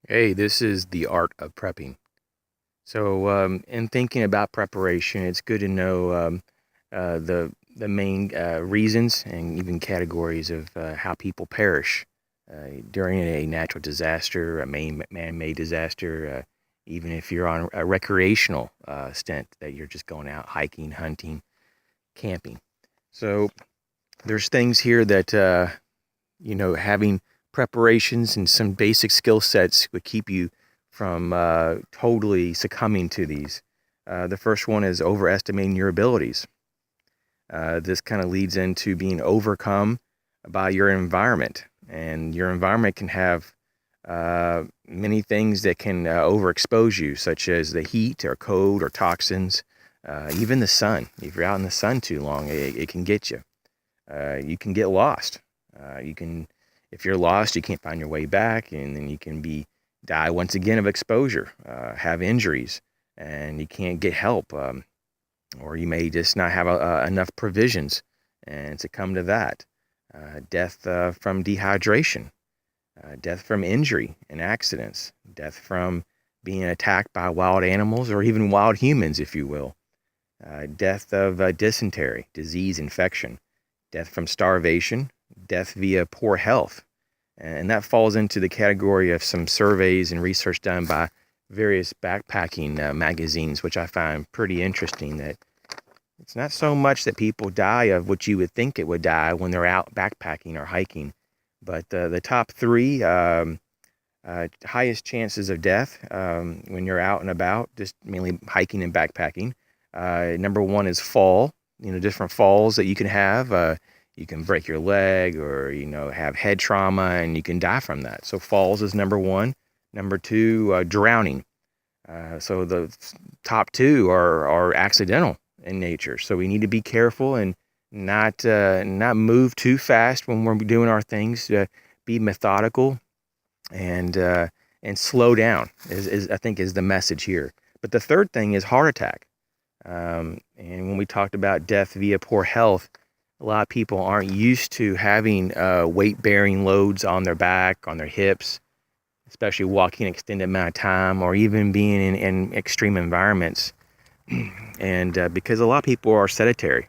Hey, this is the art of prepping. So, in thinking about preparation, it's good to know the main reasons and even categories of how people perish during a natural disaster, a man-made disaster, even if you're on a recreational stint that you're just going out hiking, hunting, camping. So, there's things here that having preparations and some basic skill sets would keep you from totally succumbing to these. The first one is overestimating your abilities. This kind of leads into being overcome by your environment, and your environment can have many things that can overexpose you, such as the heat or cold or toxins, even the sun. If you're out in the sun too long, it can get you. You can get lost. You can, if you're lost, you can't find your way back, and then you can die once again of exposure, have injuries, and you can't get help, or you may just not have enough provisions and succumb to that. Death from dehydration, death from injury and accidents, death from being attacked by wild animals or even wild humans, if you will. Death of dysentery, disease, infection, death from starvation, death via poor health. And that falls into the category of some surveys and research done by various backpacking magazines, which I find pretty interesting. That it's not so much that people die of what you would think it would die when they're out backpacking or hiking, but the top three highest chances of death when you're out and about, just mainly hiking and backpacking. Number one is fall. Different falls that you can have. You can break your leg or, have head trauma and you can die from that. So falls is number one. Number two, drowning. So the top two are accidental in nature. So we need to be careful and not move too fast when we're doing our things. Be methodical and slow down is I think is the message here. But the third thing is heart attack. And when we talked about death via poor health, a lot of people aren't used to having weight-bearing loads on their back, on their hips, especially walking an extended amount of time or even being in extreme environments. And because a lot of people are sedentary,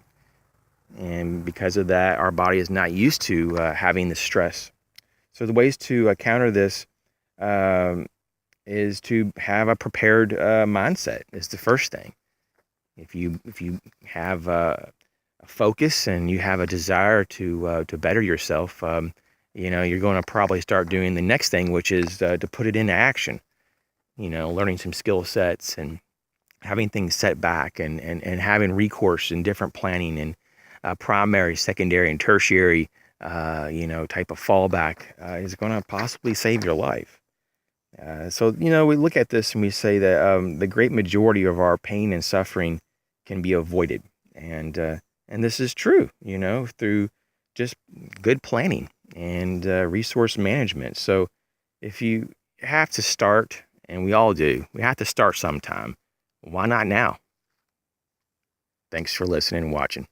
and because of that, our body is not used to having the stress. So the ways to counter this um, is to have a prepared mindset. Is the first thing. If you have a focus and you have a desire to better yourself, you're going to probably start doing the next thing, which is to put it into action. Learning some skill sets and having things set back and having recourse in different planning and primary, secondary, and tertiary, type of fallback is going to possibly save your life. So, we look at this and we say that the great majority of our pain and suffering can be avoided. And this is true, through just good planning and resource management. So if you have to start, and we all do, we have to start sometime. Why not now? Thanks for listening and watching.